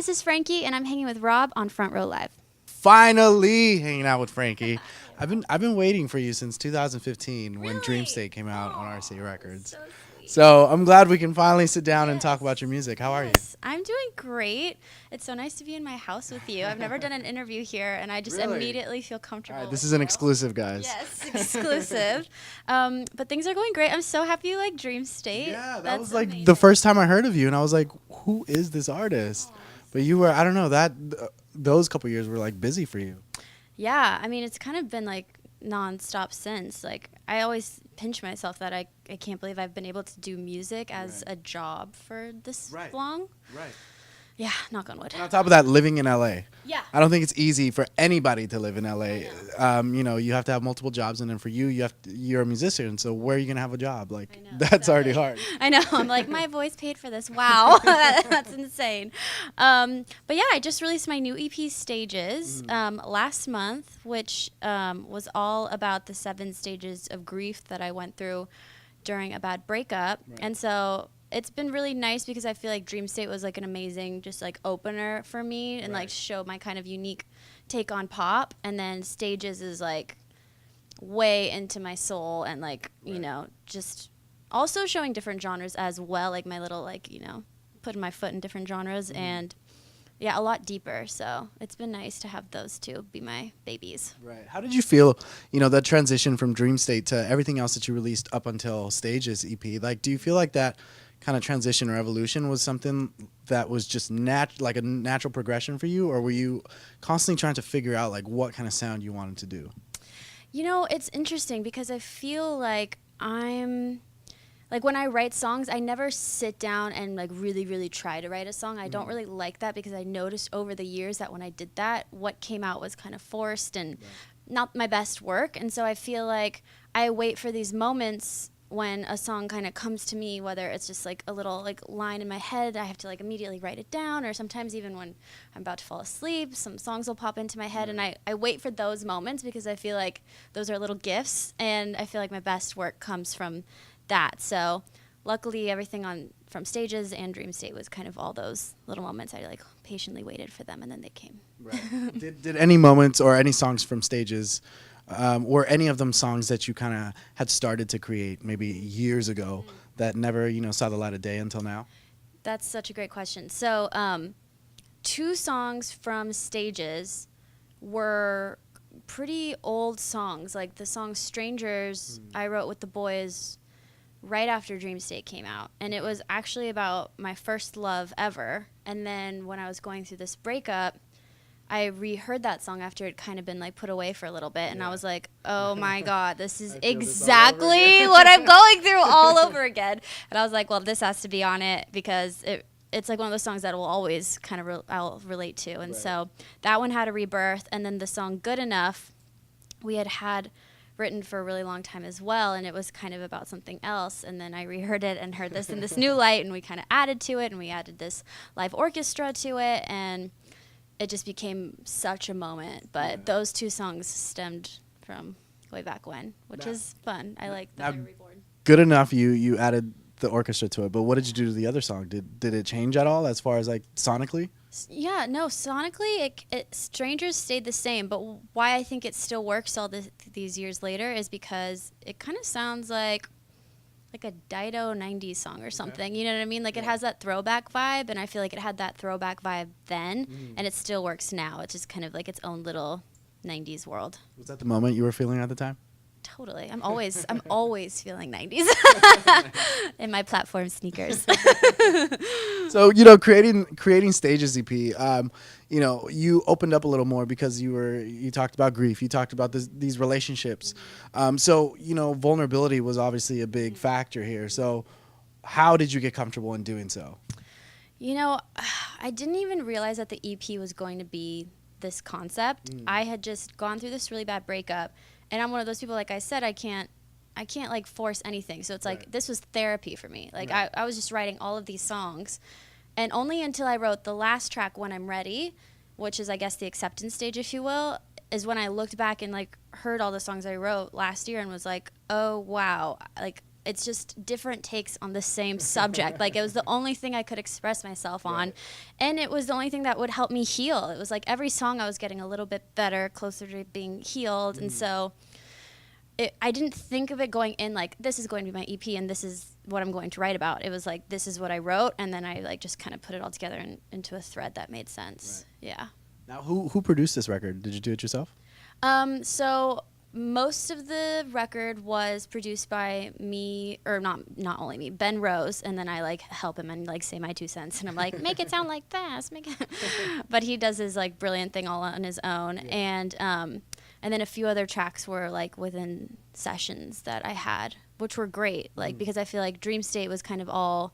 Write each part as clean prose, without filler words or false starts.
this is Frankie, and I'm hanging with Rob on Front Row Live. Finally hanging out with Frankie. I've been waiting for you since 2015 when Dream State came out on RCA Records. So sweet. So I'm glad we can finally sit down and talk about your music. How are you? I'm doing great. It's so nice to be in my house with you. I've never done an interview here, and I just Really? immediately feel comfortable. All right, this is an exclusive, guys. Yes, exclusive. But things are going great. I'm so happy you like Dream State. Yeah, that That's was like amazing. the first time I heard of you, and I was like, "Who is this artist?" But you were, I don't know, those couple years were like busy for you. Yeah, I mean, it's kind of been like nonstop since. Like, I always pinch myself that I can't believe I've been able to do music as a job for this long. Right. Yeah, knock on wood. And on top of that, living in LA. Yeah. I don't think it's easy for anybody to live in LA. You have to have multiple jobs, and then for you, you're a musician. So where are you gonna have a job? Like I know, that's already hard. I know. I'm like, my voice paid for this. Wow, that's insane. But yeah, I just released my new EP, Stages, last month, which was all about the 7 stages of grief that I went through during a bad breakup. Right. And so it's been really nice because I feel like Dream State was like an amazing just like opener for me and like show my kind of unique take on pop. And then Stages is like way into my soul and like, you know, just also showing different genres as well, like my little like, you know, putting my foot in different genres and yeah, a lot deeper. So it's been nice to have those two be my babies. Right. How did you feel, that transition from Dream State to everything else that you released up until Stages EP? Like, do you feel like that kind of transition or evolution was something that was just like a natural progression for you, or were you constantly trying to figure out like what kind of sound you wanted to do? You know, it's interesting because I feel like when I write songs, I never sit down and like really, really try to write a song. I don't really like that because I noticed over the years that when I did that, what came out was kind of forced and not my best work. And so I feel like I wait for these moments when a song kind of comes to me, whether it's just like a little like line in my head, I have to like immediately write it down, or sometimes even when I'm about to fall asleep, some songs will pop into my head, and I wait for those moments because I feel like those are little gifts, and I feel like my best work comes from that. So luckily everything from Stages and Dream State was kind of all those little moments. I like patiently waited for them, and then they came. Right. Did any moments or any songs from Stages, or any of them songs that you kind of had started to create maybe years ago that never saw the light of day until now? That's such a great question. So 2 songs from Stages were pretty old songs. Like the song Strangers I wrote with the boys right after Dream State came out, and it was actually about my first love ever. And then when I was going through this breakup, I reheard that song after it kind of been like put away for a little bit, and I was like, oh my God, this is exactly what I'm going through all over again. And I was like, well, this has to be on it because it's like one of those songs that will always kind of I'll relate to. And so that one had a rebirth, and then the song Good Enough we had written for a really long time as well, and it was kind of about something else, and then I reheard it and heard this in this new light, and we kind of added to it, and we added this live orchestra to it, and it just became such a moment. But those 2 songs stemmed from way back when, which is fun. I like that they're reborn. Good Enough, you added the orchestra to it, but what did you do to the other song? Did it change at all as far as like sonically? Yeah, no, sonically, Strangers stayed the same, but why I think it still works all these years later is because it kind of sounds like a Dido 90s song or something. You know what I mean? Like it has that throwback vibe, and I feel like it had that throwback vibe then, and it still works now. It's just kind of like its own little 90s world. Was that the moment you were feeling at the time? Totally. I'm always feeling 90s in my platform sneakers. So, creating Stages EP, you opened up a little more because you talked about grief, you talked about these relationships. So, vulnerability was obviously a big factor here. So, how did you get comfortable in doing so? I didn't even realize that the EP was going to be this concept. I had just gone through this really bad breakup, and I'm one of those people, like I said, I can't like force anything. So it's like this was therapy for me. Like I was just writing all of these songs, and only until I wrote the last track, When I'm Ready, which is I guess the acceptance stage, if you will, is when I looked back and like heard all the songs I wrote last year and was like, oh wow, like it's just different takes on the same subject. Like, it was the only thing I could express myself on. And it was the only thing that would help me heal. It was like every song I was getting a little bit better, closer to being healed. And so I didn't think of it going in like, this is going to be my EP and this is what I'm going to write about. It was like, this is what I wrote. And then I like just kind of put it all together into a thread that made sense. Right. Yeah. Now, who produced this record? Did you do it yourself? So most of the record was produced by me, or not only me, Ben Rose, and then I like help him and like say my 2 cents, and I'm like, make it sound like this, make it. But he does his like brilliant thing all on his own, and then a few other tracks were like within sessions that I had, which were great, like because I feel like Dream State was kind of all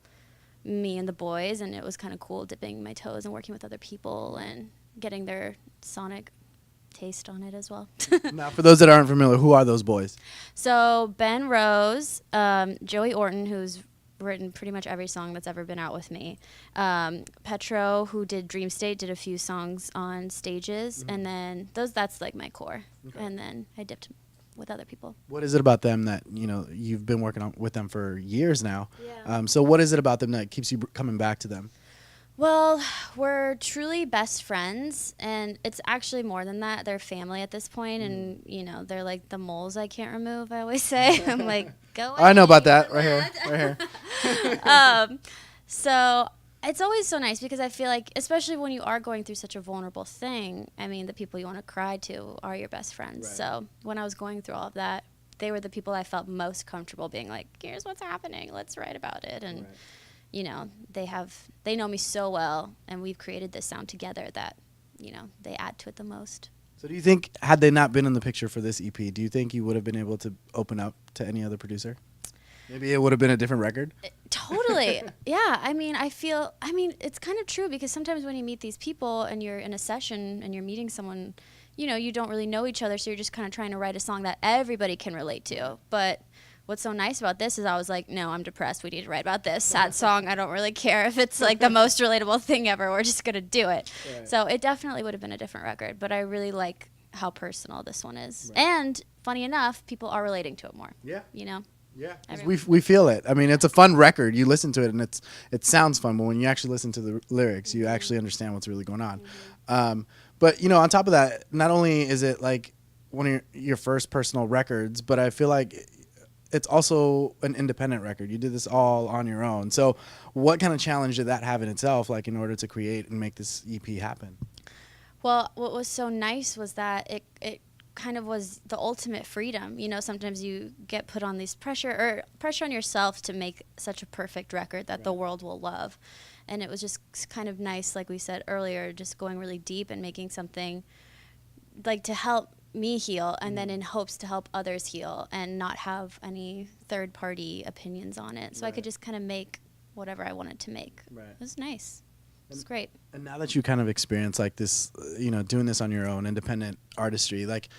me and the boys, and it was kind of cool dipping my toes and working with other people and getting their sonic taste on it as well. Now, for those that aren't familiar, who are those boys? So Ben Rose, Joey Orton, who's written pretty much every song that's ever been out with me. Petro, who did Dream State, did a few songs on STA7GES, and then that's like my core. Okay. And then I dipped with other people. What is it about them that, you know, you've been working on with them for years now? Yeah. So what is it about them that keeps you coming back to them? Well, we're truly best friends, and it's actually more than that. They're family at this point, and, you know, they're like the moles I can't remove, I always say. I'm like, go away. I know about that. Right here. So it's always so nice because I feel like, especially when you are going through such a vulnerable thing, I mean, the people you want to cry to are your best friends. Right. So when I was going through all of that, they were the people I felt most comfortable being like, here's what's happening. Let's write about it. And right. You know, they know me so well, and we've created this sound together that, you know, they add to it the most. So do you think, had they not been in the picture for this EP, do you think you would have been able to open up to any other producer? Maybe it would have been a different record? Totally. Yeah. I mean, it's kind of true because sometimes when you meet these people and you're in a session and you're meeting someone, you know, you don't really know each other, so you're just kind of trying to write a song that everybody can relate to. But what's so nice about this is I was like, no, I'm depressed. We need to write about this sad song. I don't really care if it's like the most relatable thing ever. We're just going to do it. Right. So it definitely would have been a different record, but I really like how personal this one is. Right. And funny enough, people are relating to it more. Yeah. You know? Yeah. We feel it. I mean, it's a fun record. You listen to it and it sounds fun, but when you actually listen to the lyrics, you actually understand what's really going on. But, you know, on top of that, not only is it like one of your first personal records, but I feel like it's also an independent record. You did this all on your own. So what kind of challenge did that have in itself, like in order to create and make this EP happen? Well, what was so nice was that it kind of was the ultimate freedom. You know, sometimes you get put on these pressure on yourself to make such a perfect record that the world will love. And it was just kind of nice, like we said earlier, just going really deep and making something like to help me heal, and then in hopes to help others heal and not have any third-party opinions on it. So I could just kind of make whatever I wanted to make. Right. It was nice. It was great. And now that you kind of experience like this, you know, doing this on your own, independent artistry, like,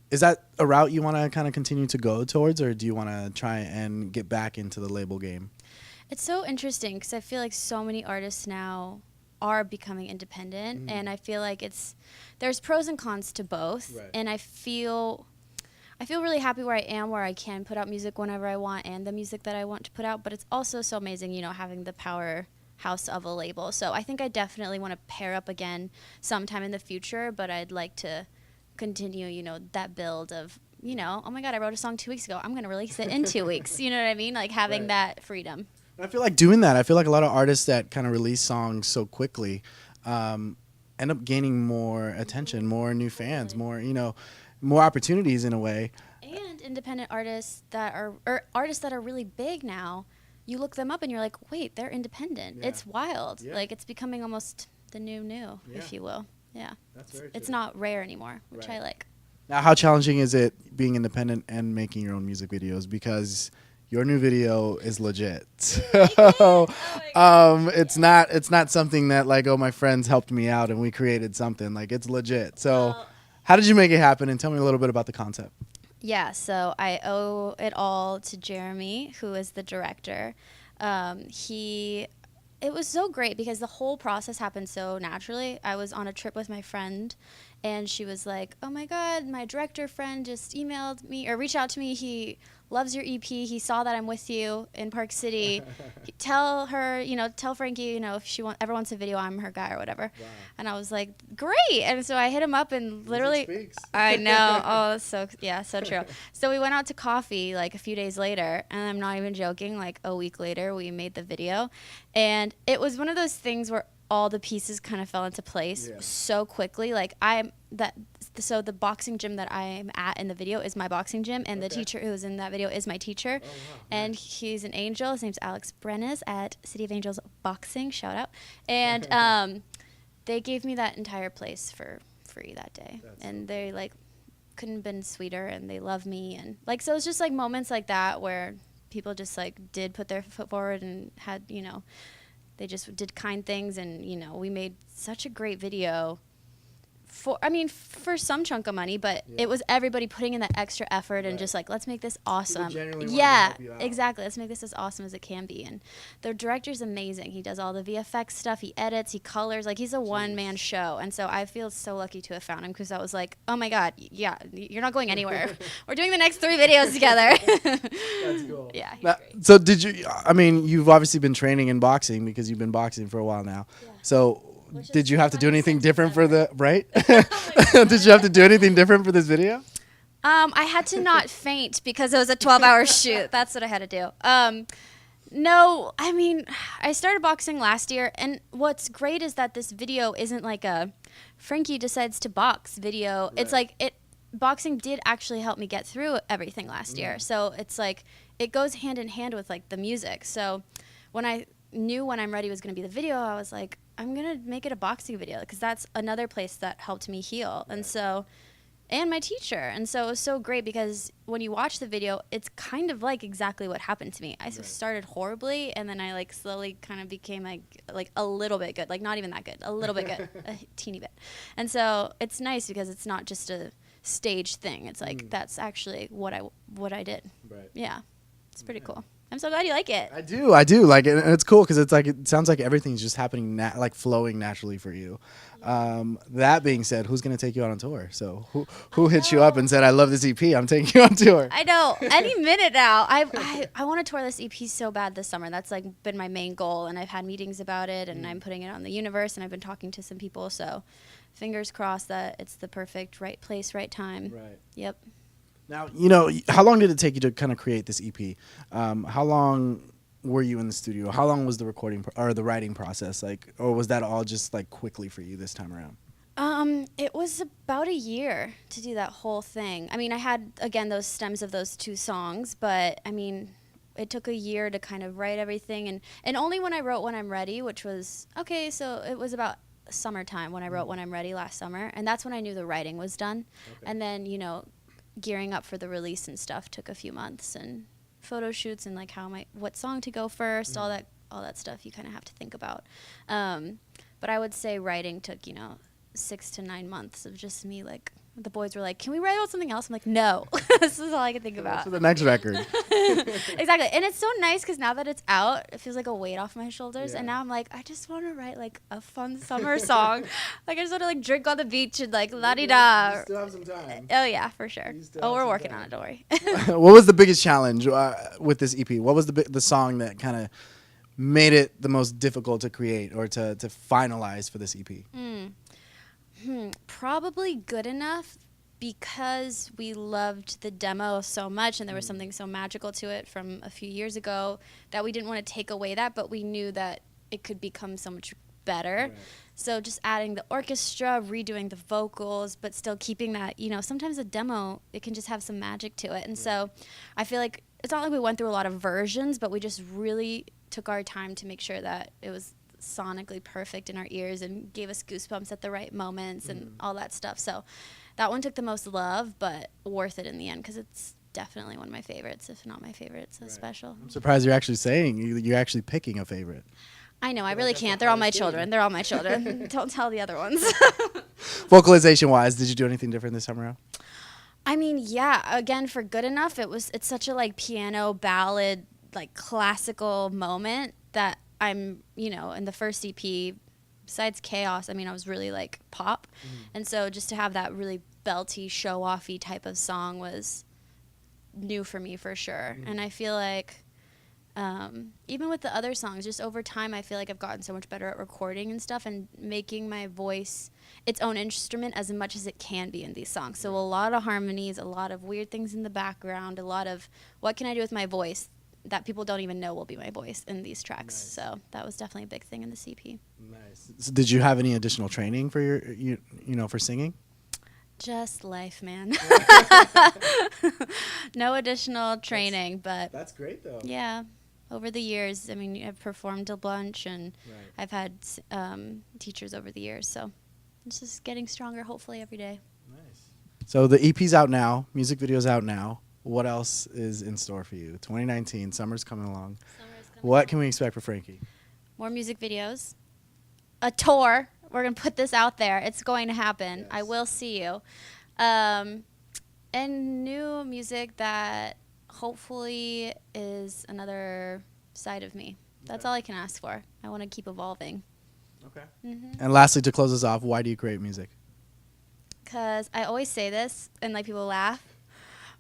is that a route you want to kind of continue to go towards, or do you want to try and get back into the label game? It's so interesting because I feel like so many artists now are becoming independent, and I feel like there's pros and cons to both. Right. And I feel really happy where I am, where I can put out music whenever I want and the music that I want to put out, but it's also so amazing, you know, having the powerhouse of a label. So I think I definitely want to pair up again sometime in the future, but I'd like to continue, you know, that build of, you know, oh my God, I wrote a song 2 weeks ago, I'm going to release it in 2 weeks. You know what I mean? Like having that freedom. I feel like doing that. I feel like a lot of artists that kind of release songs so quickly end up gaining more attention, more new fans, more, you know, more opportunities in a way. And independent artists that are really big now, you look them up and you're like, wait, they're independent. Yeah. It's wild. Yeah. Like it's becoming almost the new, if you will. Yeah. That's very true. It's not rare anymore, which I like. Now, how challenging is it being independent and making your own music videos? Because your new video is legit. So, it's not something that like, oh, my friends helped me out and we created something. Like, it's legit. So how did you make it happen? And tell me a little bit about the concept. Yeah, so I owe it all to Jeremy, who is the director. It was so great because the whole process happened so naturally. I was on a trip with my friend, and she was like, "Oh my God, my director friend just emailed me or reached out to me. He loves your EP. He saw that I'm with you in Park City. Tell her, tell Frankie, if she ever wants a video, I'm her guy or whatever." Wow. And I was like, "Great!" And so I hit him up and literally, speaks. I know, oh, so true. So we went out to coffee like a few days later, and I'm not even joking. Like a week later, we made the video, and it was one of those things where all the pieces kind of fell into place so quickly. Like so the boxing gym that I'm at in the video is my boxing gym, and the teacher who was in that video is my teacher. Oh, wow. And he's an angel. His name's Alex Brenes at City of Angels Boxing. Shout out. And they gave me that entire place for free that day. And they like couldn't have been sweeter, and they love me. And like, so it's just like moments like that where people just like did put their foot forward and had, they just did kind things, and we made such a great video for some chunk of money, but it was everybody putting in that extra effort and just like, let's make this awesome. Yeah, exactly. Let's make this as awesome as it can be. And the director's amazing. He does all the VFX stuff. He edits. He colors. Like, he's a one-man show. And so I feel so lucky to have found him, because I was like, oh my God, yeah, you're not going anywhere. We're doing the next 3 videos together. That's cool. Yeah, he's great. So you've obviously been training in boxing because you've been boxing for a while now. Yeah. So did you have to do anything different for the, right? Oh Did you have to do anything different for this video? I had to not faint because it was a 12-hour shoot. That's what I had to do. No, I mean, I started boxing last year, and what's great is that this video isn't like a Frankie decides to box video. Right. It's like boxing did actually help me get through everything last year. So it's like it goes hand in hand with like the music. So when I knew When I'm Ready was going to be the video, I was like, I'm going to make it a boxing video, because that's another place that helped me heal. Right. And my teacher. And so it was so great, because when you watch the video, it's kind of like exactly what happened to me. I started horribly, and then I like slowly kind of became like a little bit good, like not even that good, a little bit good, a teeny bit. And so it's nice because it's not just a stage thing. It's like that's actually what I did. Right. Yeah. It's pretty cool. I'm so glad you like it. I do like it, and it's cool because it's like, it sounds like everything's just happening like flowing naturally for you. That being said, who's gonna take you out on tour? So who hit you up and said, I love this EP, I'm taking you on tour? I know, any minute now. I want to tour this EP so bad this summer. That's like been my main goal, and I've had meetings about it, and I'm putting it on the universe, and I've been talking to some people. So fingers crossed that it's the perfect right place, right time. Right. Yep. Now, how long did it take you to kind of create this EP? How long were you in the studio? How long was the recording or the writing process? Like, or was that all just like quickly for you this time around? It was about a year to do that whole thing. I mean, I had, again, those stems of those 2 songs, but I mean, it took a year to kind of write everything. And only when I wrote When I'm Ready, which was, so it was about summertime when I wrote When I'm Ready last summer. And that's when I knew the writing was done. Okay. And then, gearing up for the release and stuff took a few months, and photo shoots, and like what song to go first, all that stuff you kind of have to think about. But I would say writing took 6 to 9 months of just me, like, the boys were like, can we write about something else? I'm like, no. This is all I can think about. For the next record. Exactly. And it's so nice because now that it's out, it feels like a weight off my shoulders. Yeah. And now I'm like, I just want to write like a fun summer song. Like, I just want to like drink on the beach and like la-di-da. You still have some time. Oh, yeah, for sure. Oh, we're working on it. Don't worry. What was the biggest challenge with this EP? What was the song that kind of made it the most difficult to create or to finalize for this EP? Probably Good Enough, because we loved the demo so much, and there was something so magical to it from a few years ago that we didn't want to take away that, but we knew that it could become so much better. Right. So just adding the orchestra, redoing the vocals, but still keeping that, sometimes a demo, it can just have some magic to it. And so I feel like it's not like we went through a lot of versions, but we just really took our time to make sure that it was sonically perfect in our ears and gave us goosebumps at the right moments and all that stuff. So that one took the most love, but worth it in the end, because it's definitely one of my favorites, if not my favorite. So special. I'm surprised you're actually saying you're actually picking a favorite. I know, I really can't. They're all my children. They're all my children. Don't tell the other ones. Vocalization wise, did you do anything different this time around? I mean, yeah, again, for Good Enough, it's such a like piano ballad, like classical moment that I'm, in the first EP, besides Chaos, I mean, I was really like pop. And so just to have that really belty, show-offy type of song was new for me for sure. And I feel like even with the other songs, just over time, I feel like I've gotten so much better at recording and stuff and making my voice its own instrument as much as it can be in these songs. So a lot of harmonies, a lot of weird things in the background, a lot of what can I do with my voice that people don't even know will be my voice in these tracks. Nice. So that was definitely a big thing in the CP. Nice. So did you have any additional training for for singing? Just life, man. No additional training, but that's great though. Yeah. Over the years, I mean, I've performed a bunch, and I've had teachers over the years, so it's just getting stronger, hopefully, every day. Nice. So the EP's out now, music video's out now. What else is in store for you? 2019, summer's coming along. What can we expect for Frankie? More music videos, a tour. We're going to put this out there. It's going to happen. Yes. I will see you. And new music that hopefully is another side of me. That's all I can ask for. I want to keep evolving. Okay. And lastly, to close us off, why do you create music? Because I always say this, and like people laugh,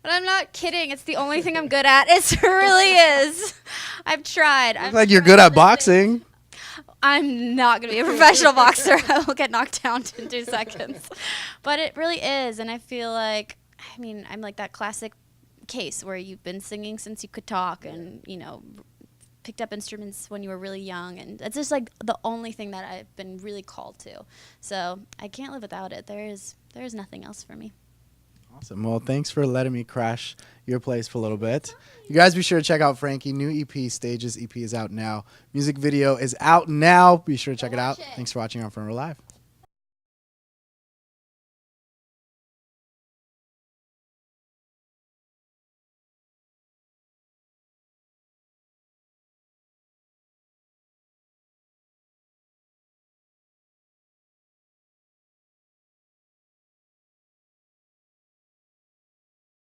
but I'm not kidding. It's the only thing I'm good at. It really is. I've tried. Looks like you're good at boxing. I'm not going to be a professional boxer. I will get knocked down in 2 seconds. But it really is, and I feel like, I mean, I'm like that classic case where you've been singing since you could talk, and picked up instruments when you were really young, and it's just like the only thing that I've been really called to. So I can't live without it. There is nothing else for me. Awesome. Well, thanks for letting me crash your place for a little bit. You guys be sure to check out Frankie. New EP, Stages EP, is out now. Music video is out now. Be sure to check it out. Thanks for watching on Front Row Live.